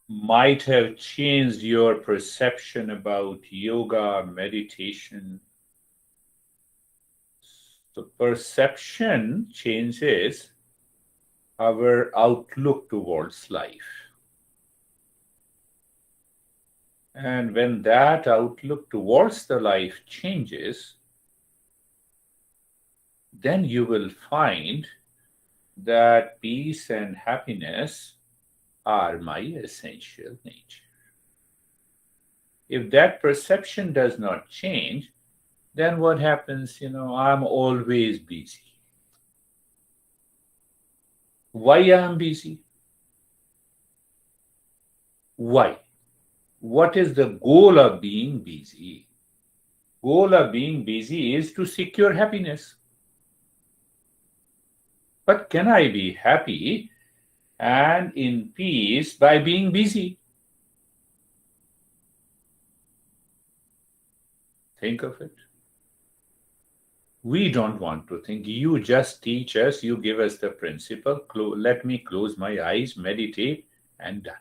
might have changed your perception about yoga, meditation. So perception changes our outlook towards life. And when that outlook towards the life changes, then you will find that peace and happiness are my essential nature. If that perception does not change, then what happens? I'm always busy. Why I'm busy? Why? What is the goal of being busy? Goal of being busy is to secure happiness. But can I be happy and in peace by being busy? Think of it. We don't want to think. You just teach us, you give us the principle, let me close my eyes, meditate, and done.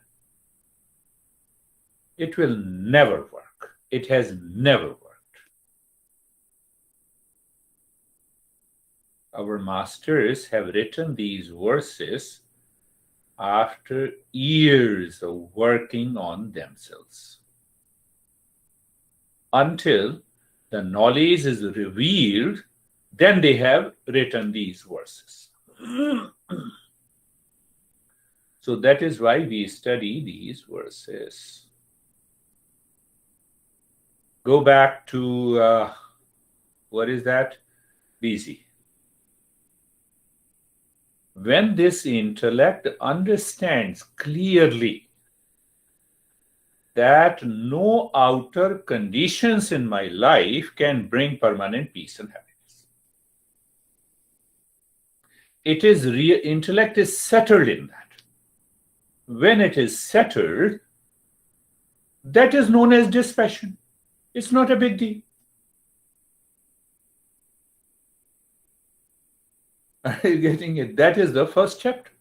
It will never work. It has never worked. Our masters have written these verses after years of working on themselves. Until the knowledge is revealed, then they have written these verses. So that is why we study these verses. Go back to, what is that? Busy. When this intellect understands clearly that no outer conditions in my life can bring permanent peace and happiness. Intellect is settled in that. When it is settled, that is known as dispassion. It's not a big deal. Are you getting it? That is the first chapter.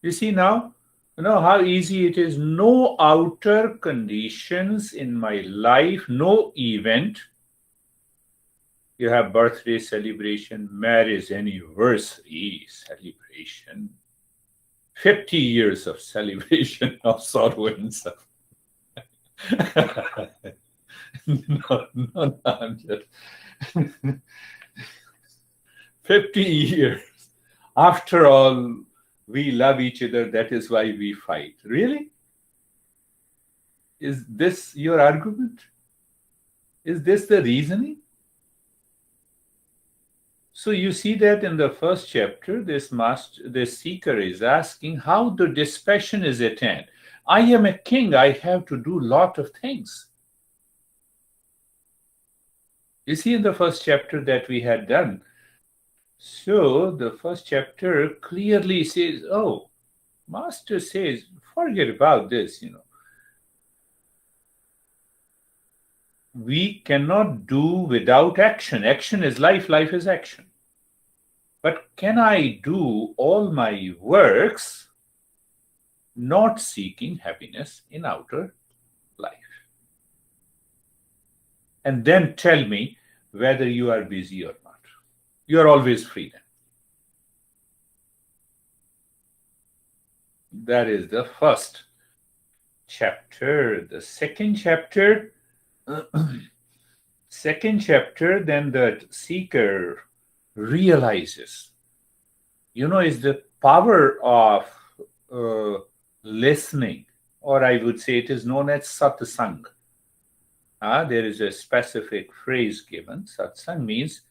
You see now, how easy it is. No outer conditions in my life, no event. You have birthday celebration, marriage anniversary celebration, 50 years of celebration of sorrow and suffering. No, I'm just 50 years. After all, we love each other. That is why we fight. Really? Is this your argument? Is this the reasoning? So you see that in the first chapter, this seeker is asking how the dispassion is attained. I am a king. I have to do a lot of things. You see in the first chapter that we had done. So the first chapter clearly says, Master says, forget about this, We cannot do without action. Action is life, life is action. But can I do all my works not seeking happiness in outer life? And then tell me whether you are busy or not. You are always free then. That is the first chapter. The second chapter, then the seeker realizes, is the power of listening, or I would say it is known as satsang. There is a specific phrase given. Satsang means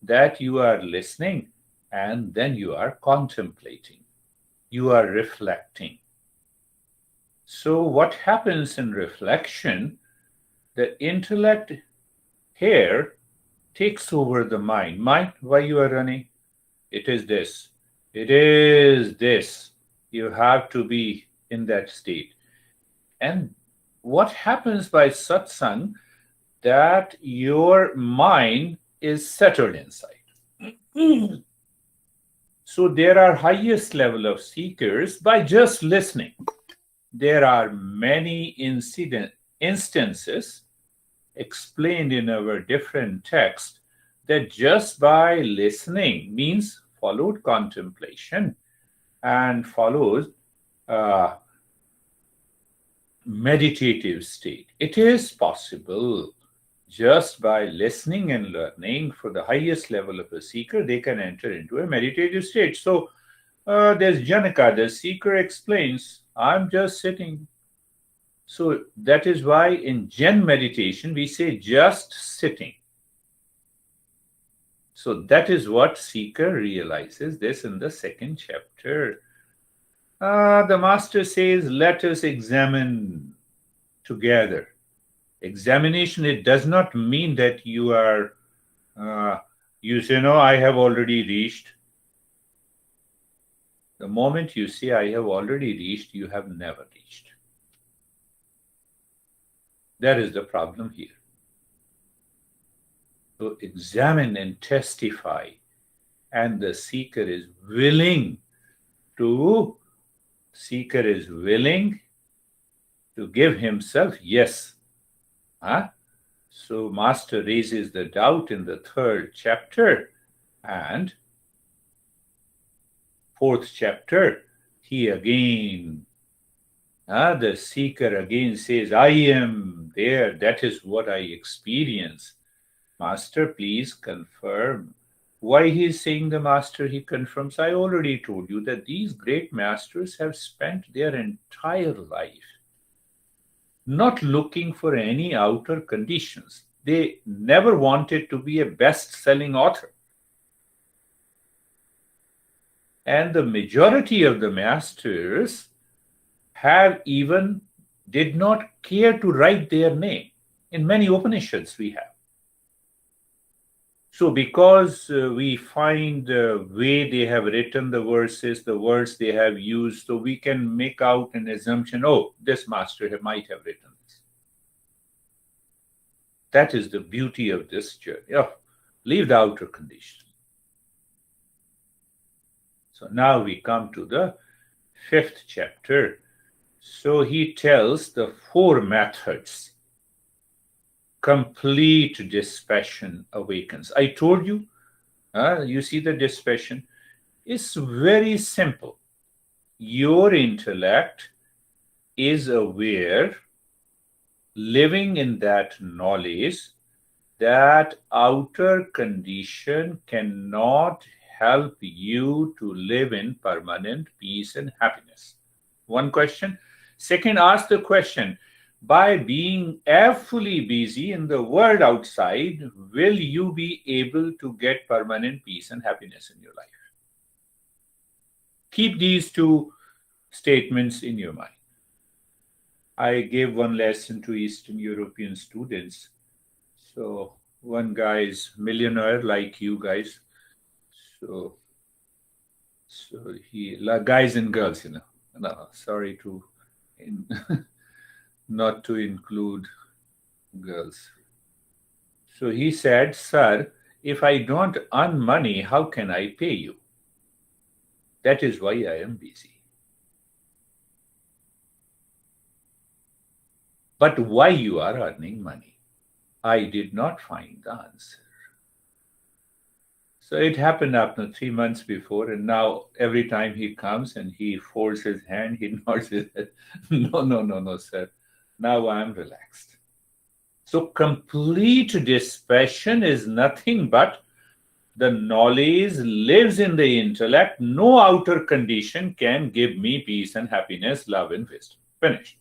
that you are listening and then you are contemplating. You are reflecting. So what happens in reflection? The intellect here takes over the mind. Mind, why you are running? It is this. It is this. You have to be in that state. And what happens by satsang? That your mind is settled inside. So there are highest level of seekers by just listening. there are many instances explained in our different texts that just by listening means followed contemplation and follows meditative state. It is possible just by listening and learning for the highest level of a seeker, they can enter into a meditative state. So there's Janaka, the seeker explains, I'm just sitting. So that is why in Zen meditation we say just sitting. So that is what seeker realizes this in the second chapter. The master says, let us examine together. Examination, it does not mean that you are, you say, no, I have already reached. The moment you say, I have already reached, you have never reached. That is the problem here. So examine and testify, and the seeker is willing to give himself yes. So master raises the doubt in the third chapter, and fourth chapter, he again, the seeker again says, I am there, that is what I experience. Master, please confirm. Why he is saying the master, he confirms. I already told you that these great masters have spent their entire life not looking for any outer conditions. They never wanted to be a best-selling author. And the majority of the masters did not care to write their name. In many Upanishads we have. So because we find the way they have written the verses, the words they have used, so we can make out an assumption, oh, this master might have written this. That is the beauty of this journey. Oh, leave the outer conditions. So now we come to the fifth chapter. So he tells the 4 methods. Complete dispassion awakens. I told you, you see the dispassion. It's very simple. Your intellect is aware, living in that knowledge that outer condition cannot help you to live in permanent peace and happiness. One question. Second, ask the question, by being fully busy in the world outside, will you be able to get permanent peace and happiness in your life? Keep these 2 statements in your mind. I gave one lesson to Eastern European students. So one guy is millionaire like you guys. So he, guys and girls, no, sorry to not to include girls. So he said, sir, if I don't earn money, how can I pay you? That is why I am busy. But why you are earning money? I did not find the answer. So it happened after 3 months before, and now every time he comes and he folds his hand, he nods his head. No, sir. Now I am relaxed. So complete dispassion is nothing but the knowledge lives in the intellect. No outer condition can give me peace and happiness, love and wisdom. Finished.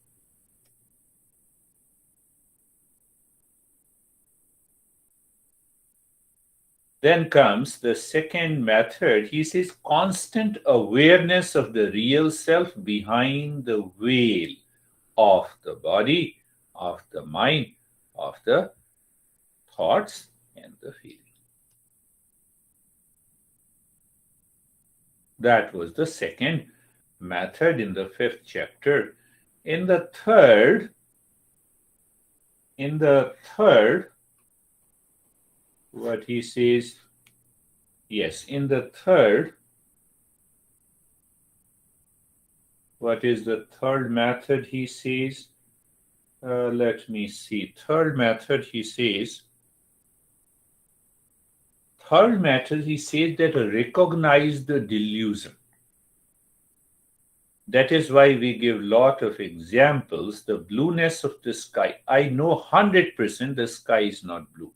Then comes the second method. He says constant awareness of the real self behind the veil of the body, of the mind, of the thoughts and the feeling. That was the second method in the 5th chapter. In the third, what he says, yes, in the third, What is the third method he says? Let me see. Third method he says that recognize the delusion. That is why we give lot of examples. The blueness of the sky. I know 100% the sky is not blue.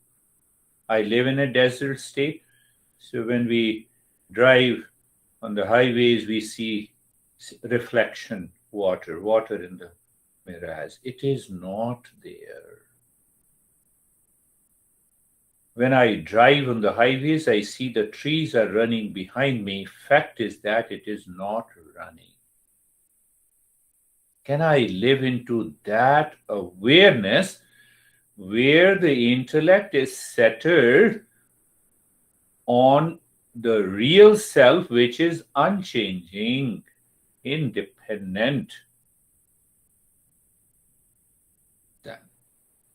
I live in a desert state. So when we drive on the highways, we see reflection, water in the mirrors. It is not there. When I drive on the highways, I see the trees are running behind me. Fact is that it is not running. Can I live into that awareness where the intellect is centered on the real self, which is unchanging, independent?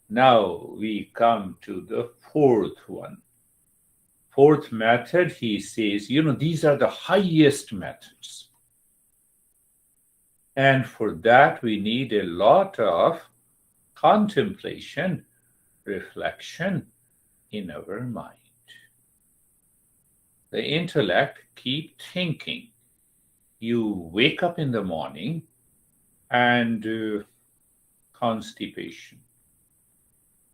Now we come to the fourth one. Fourth method, he says, these are the highest methods. And for that, we need a lot of contemplation, reflection in our mind. The intellect keep thinking. You wake up in the morning and constipation.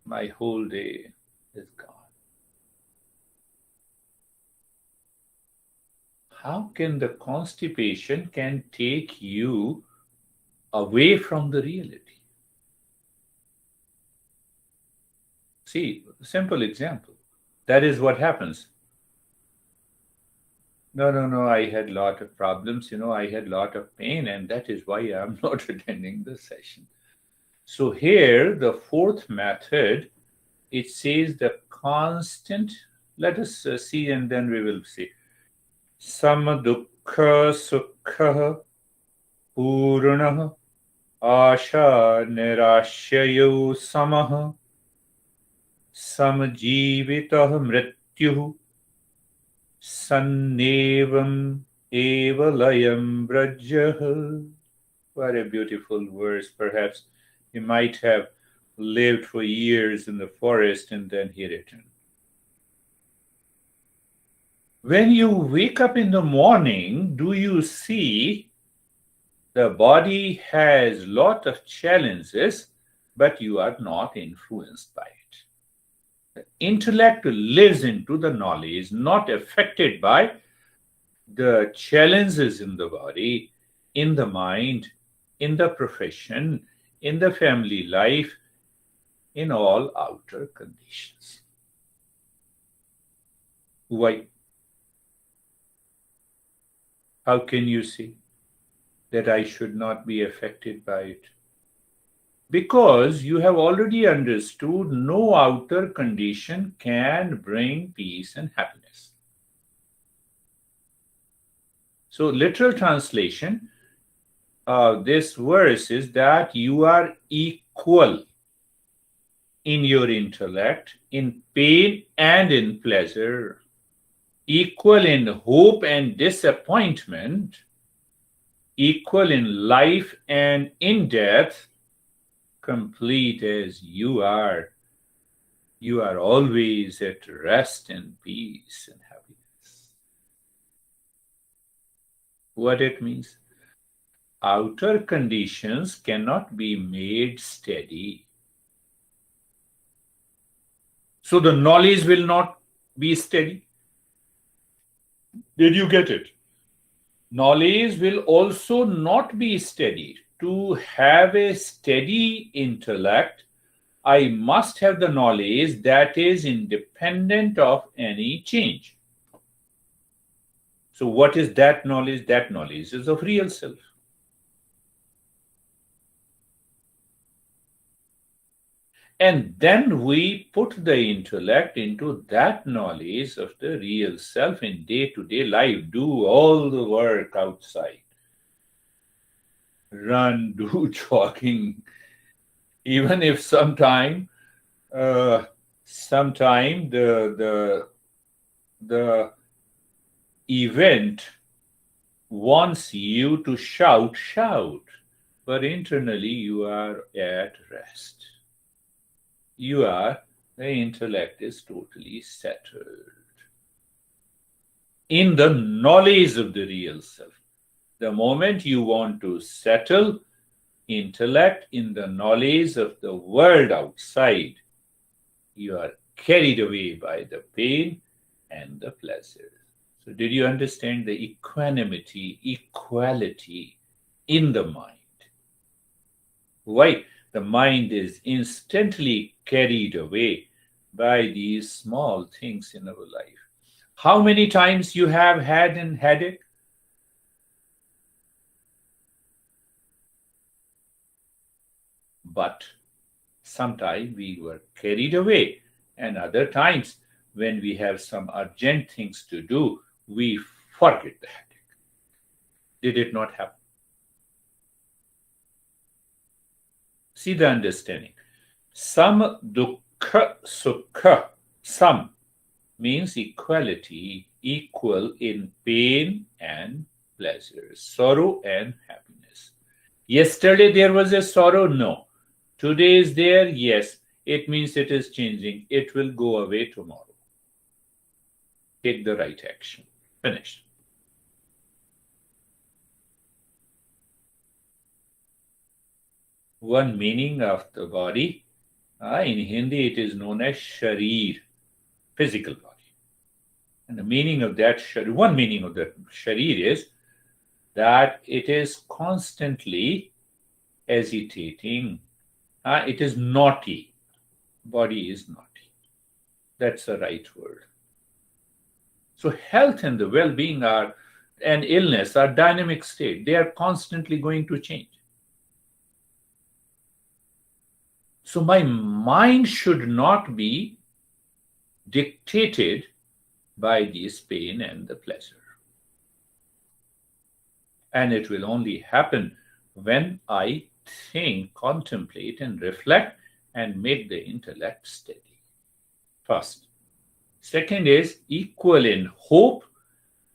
My whole day is gone. How can the constipation can take you away from the reality? See, simple example. That is what happens. No, I had a lot of problems, I had a lot of pain, and that is why I'm not attending the session. So here, the fourth method, it says the constant, let us see and then we will see. Samadukha sukha purnah asha nirashyayo samah samajivitah mrityuh sannevam evalayam brajah. What a beautiful verse. Perhaps he might have lived for years in the forest and then he returned. When you wake up in the morning, do you see the body has lot of challenges, but you are not influenced by it? The intellect lives into the knowledge, not affected by the challenges in the body, in the mind, in the profession, in the family life, in all outer conditions. Why? How can you see that I should not be affected by it? Because you have already understood no outer condition can bring peace and happiness. So literal translation of this verse is that you are equal in your intellect, in pain and in pleasure, equal in hope and disappointment, equal in life and in death, complete as you are. You are always at rest and peace and happiness. What it means? Outer conditions cannot be made steady. So the knowledge will not be steady. Did you get it? Knowledge will also not be steady. To have a steady intellect, I must have the knowledge that is independent of any change. So what is that knowledge? That knowledge is of real self. And then we put the intellect into that knowledge of the real self in day-to-day life. Do all the work outside. Run, do jogging. Even if sometime the event wants you to shout, shout, but internally you are at rest. The intellect is totally settled in the knowledge of the real self. The moment you want to settle intellect in the knowledge of the world outside, you are carried away by the pain and the pleasure. So, did you understand the equanimity, equality in the mind? Why? The mind is instantly carried away by these small things in our life. How many times you have had a headache? But sometimes we were carried away, and other times when we have some urgent things to do, we forget the headache. Did it not happen? See the understanding. Sam dukkha sukha. Sam means equality, equal in pain and pleasure, sorrow and happiness. Yesterday there was a sorrow, no. Today is there, yes. It means it is changing. It will go away tomorrow. Take the right action. Finished. One meaning of the body, in Hindi it is known as sharir, physical body. And the meaning of that sharir, one meaning of the sharir is that it is constantly hesitating. It is naughty. Body is naughty. That's the right word. So health and the well-being and illness are dynamic state. They are constantly going to change. So my mind should not be dictated by this pain and the pleasure. And it will only happen when I think, contemplate, and reflect and make the intellect steady. First. Second is equal in hope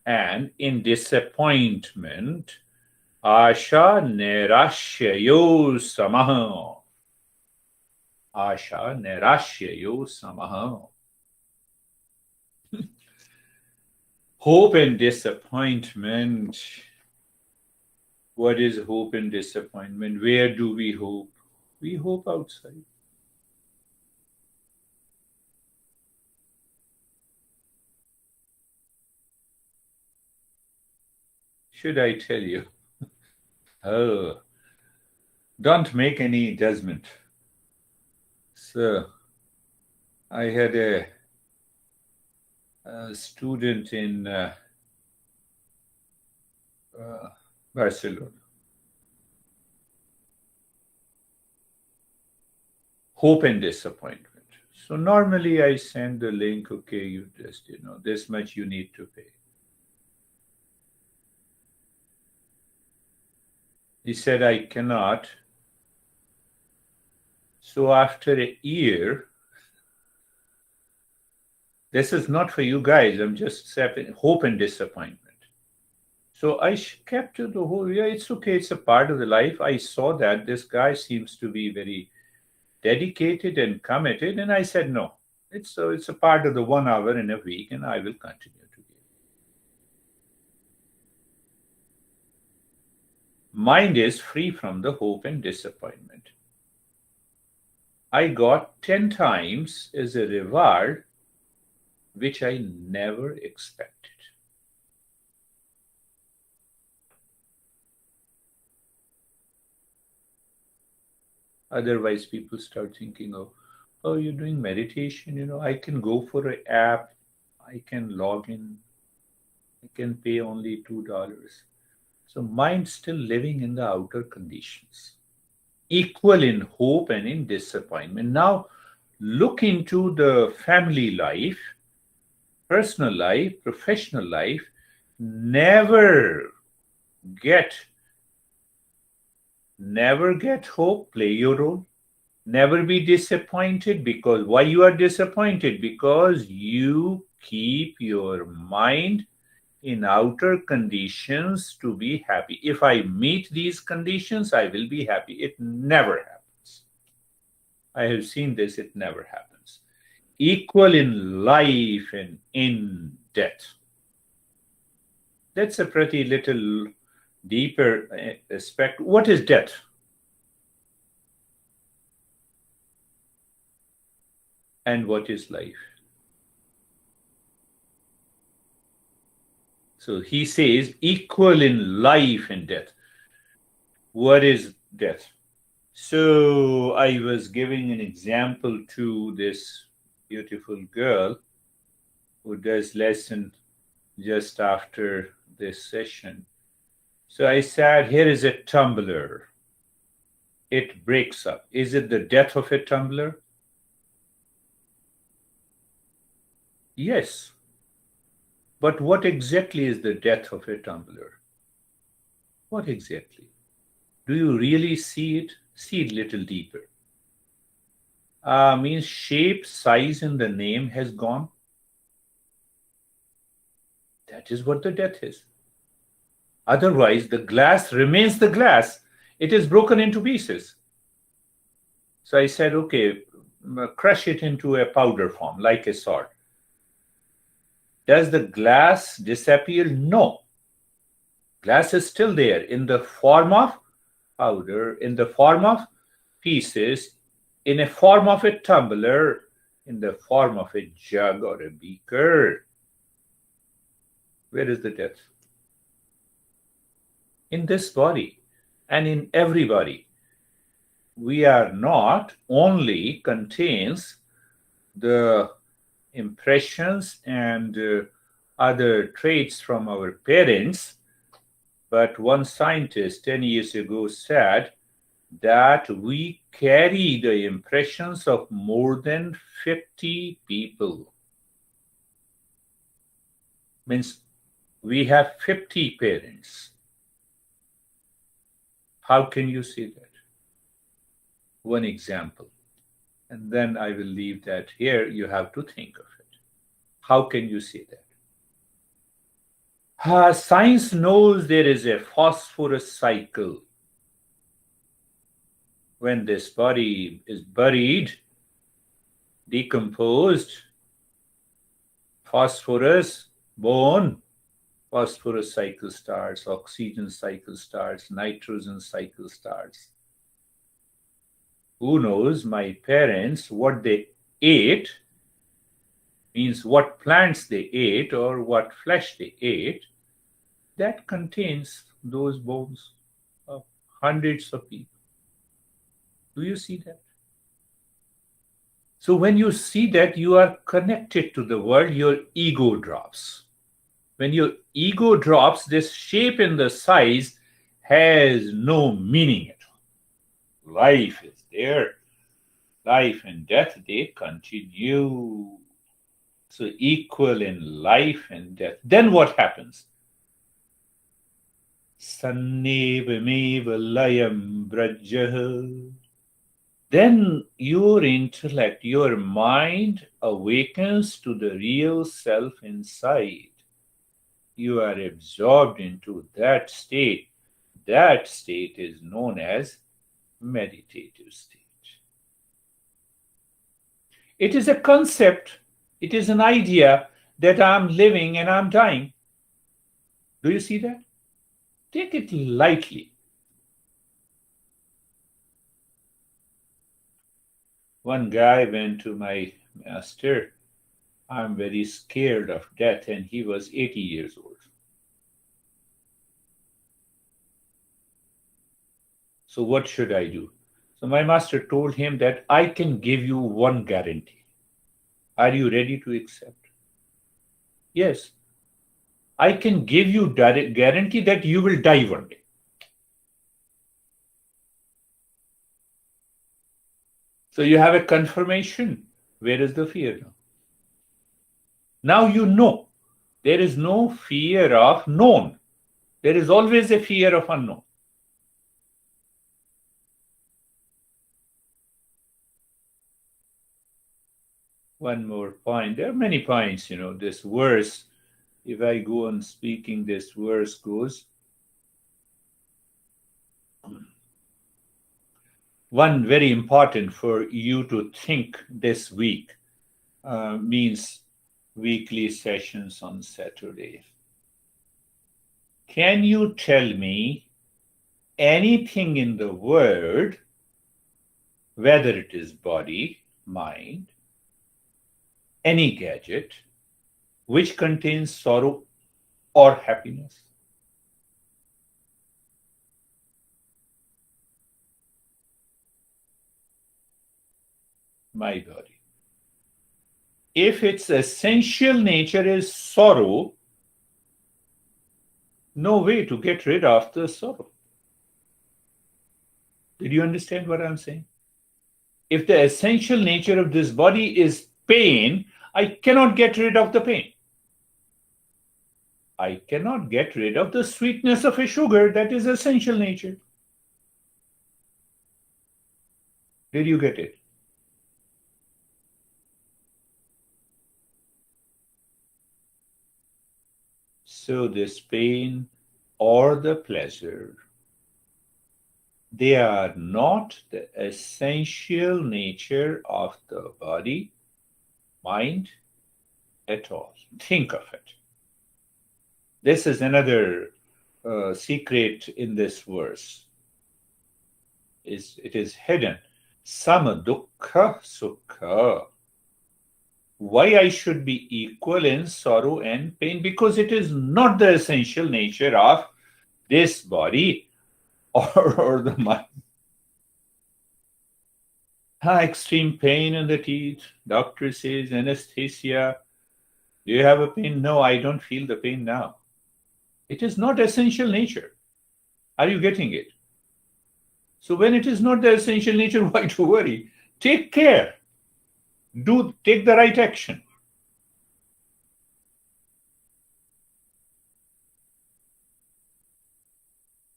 and in disappointment. Asha nirashyayo samaha. Asha nirashyayo samaha. Hope and disappointment. What is hope and disappointment? Where do we hope? We hope outside. Should I tell you? Oh, don't make any judgment. So, I had a student in Barcelona. Hope and disappointment. So normally I send the link, okay, you just, this much you need to pay. He said, I cannot. So after a year, this is not for you guys, I'm just saying hope and disappointment. So I kept to the whole, yeah, it's okay, it's a part of the life. I saw that this guy seems to be very dedicated and committed, and I said, no, it's a part of the 1 hour in a week, and I will continue to give. Mind is free from the hope and disappointment. I got 10 times as a reward, which I never expected. Otherwise, people start thinking of, oh, you're doing meditation, I can go for an app, I can log in, I can pay only $2. So mind still living in the outer conditions, equal in hope and in disappointment. Now, look into the family life, personal life, professional life. Never get hope, play your role. Never be disappointed. Because why you are disappointed? Because you keep your mind in outer conditions to be happy. If I meet these conditions, I will be happy. It never happens. I have seen this, it never happens. Equal in life and in death. That's a pretty little deeper aspect. What is death? And what is life? So he says equal in life and death. What is death? So I was giving an example to this beautiful girl who does lesson just after this session. So I said, here is a tumbler. It breaks up. Is it the death of a tumbler? Yes. But what exactly is the death of a tumbler? What exactly? Do you really see it? See it a little deeper. Means shape, size, and the name has gone. That is what the death is. Otherwise, the glass remains the glass. It is broken into pieces. So I said, okay, crush it into a powder form, like a salt. Does the glass disappear? No. Glass is still there in the form of powder, in the form of pieces, in a form of a tumbler, in the form of a jug or a beaker. Where is the death? In this body and in every body. We are not only contains the impressions and other traits from our parents, but one scientist 10 years ago said that we carry the impressions of more than 50 people. Means we have 50 parents. How can you see that? One example. And then I will leave that here. You have to think of it. How can you see that? Science knows there is a phosphorus cycle. When this body is buried, decomposed, phosphorus, bone, phosphorus cycle starts, oxygen cycle starts, nitrogen cycle starts. Who knows, my parents, what they ate, means what plants they ate or what flesh they ate, that contains those bones of hundreds of people. Do you see that? So when you see that, you are connected to the world, your ego drops. When your ego drops, this shape and the size has no meaning at all. Life is there. Life and death, they continue. So equal in life and death. Then what happens? Sannevameva layam brajah. Then your intellect, your mind awakens to the real self inside. You are absorbed into that state. That state is known as meditative state. It is a concept, it is an idea that I'm living and I'm dying. Do you see that? Take it lightly. One guy went to my master. I'm very scared of death, and he was 80 years old. So what should I do? So my master told him that I can give you one guarantee. Are you ready to accept? Yes. I can give you guarantee that you will die one day. So you have a confirmation. Where is the fear now? Now you know. There is no fear of known. There is always a fear of unknown. One more point. There are many points, this verse if I go on speaking, this verse goes, one very important for you to think this week means weekly sessions on Saturday. Can you tell me anything in the world, whether it is body, mind, any gadget, which contains sorrow or happiness? My body. If its essential nature is sorrow, no way to get rid of the sorrow. Did you understand what I'm saying? If the essential nature of this body is pain, I cannot get rid of the pain. I cannot get rid of the sweetness of a sugar that is essential nature. Did you get it? So this pain or the pleasure, they are not the essential nature of the body, mind at all. Think of it. This is another secret in this verse. It is hidden. Sama dukkha sukha. Why I should be equal in sorrow and pain? Because it is not the essential nature of this body or the mind. Extreme pain in the teeth. Doctor says anesthesia. Do you have a pain? No, I don't feel the pain now. It is not essential nature. Are you getting it? So when it is not the essential nature, why to worry? Take care. Take the right action.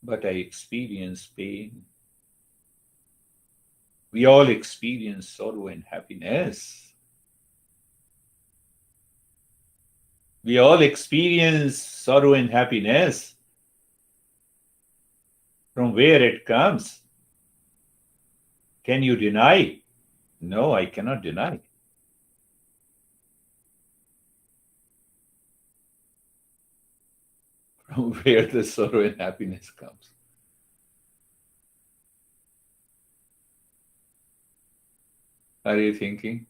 But I experience pain. We all experience sorrow and happiness. We all experience sorrow and happiness. From where it comes? Can you deny? No, I cannot deny. From where the sorrow and happiness comes. Are you thinking?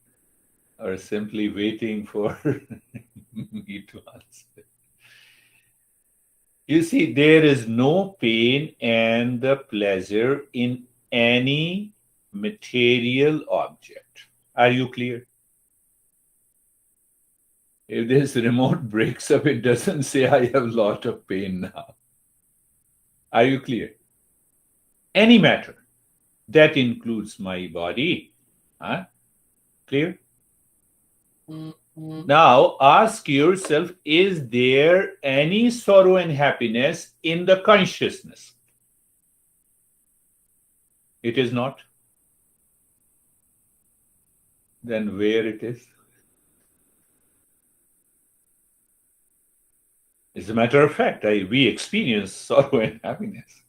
Or simply waiting for me to answer? You see, there is no pain and the pleasure in any material object. Are you clear? If this remote breaks up, it doesn't say I have a lot of pain now. Are you clear? Any matter. That includes my body. Clear? Now ask yourself, is there any sorrow and happiness in the consciousness? It is not. Then where it is? As a matter of fact, we experience sorrow and happiness.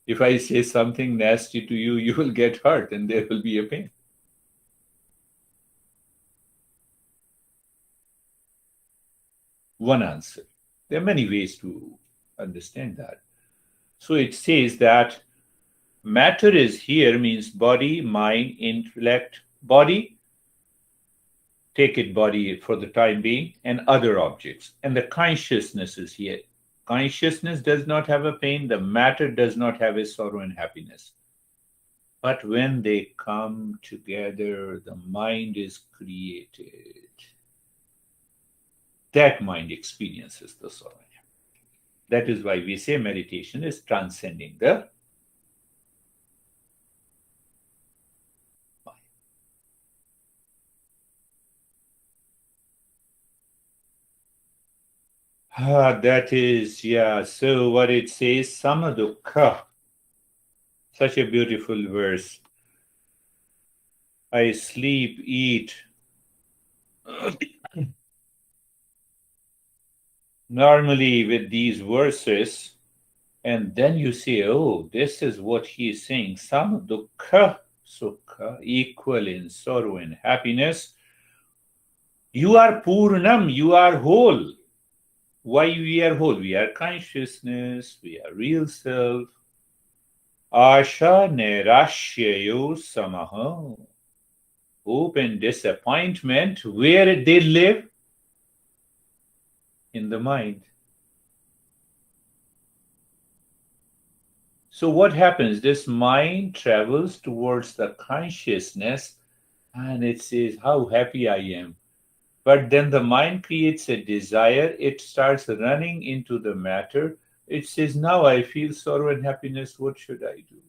If I say something nasty to you, you will get hurt and there will be a pain. One answer. There are many ways to understand that. So it says that matter is here means body, mind, intellect, body, take it body for the time being, and other objects. And the consciousness is here. Consciousness does not have a pain. The matter does not have a sorrow and happiness. But when they come together, the mind is created. That mind experiences the sorrow. That is why we say meditation is transcending the mind. That is, yeah. So what it says, samadukha. Such a beautiful verse. I sleep, eat. normally with these verses, and then you say, oh, this is what he is saying. Sam dukkha sukha, equal in sorrow and happiness. You are Purnam, you are whole. Why we are whole? We are consciousness, we are real self. Asha nirashyayo samaha. Hope and disappointment, where they live? In the mind. So what happens? This mind travels towards the consciousness and it says, how happy I am. But then the mind creates a desire. It starts running into the matter. It says, now I feel sorrow and happiness. What should I do?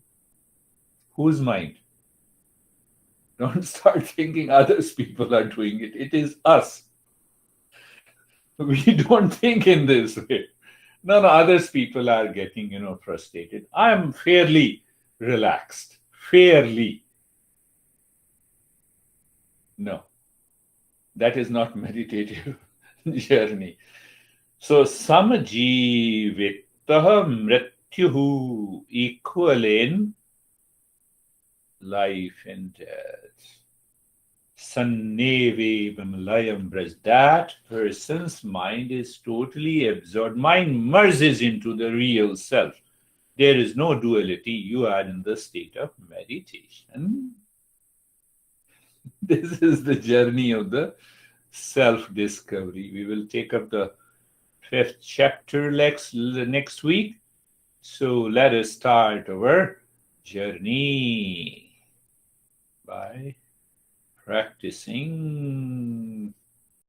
Whose mind? Don't start thinking others people are doing it. It is us. We don't think in this way. No, others people are getting, frustrated. I'm fairly relaxed. Fairly. No, that is not meditative journey. So, samajivitah mrityuhu, equal in life and death. Sanneve Vimalayam Braj. That person's mind is totally absorbed. Mind merges into the real self. There is no duality. You are in the state of meditation. This is the journey of the self-discovery. We will take up the 5th chapter next week. So let us start our journey by practicing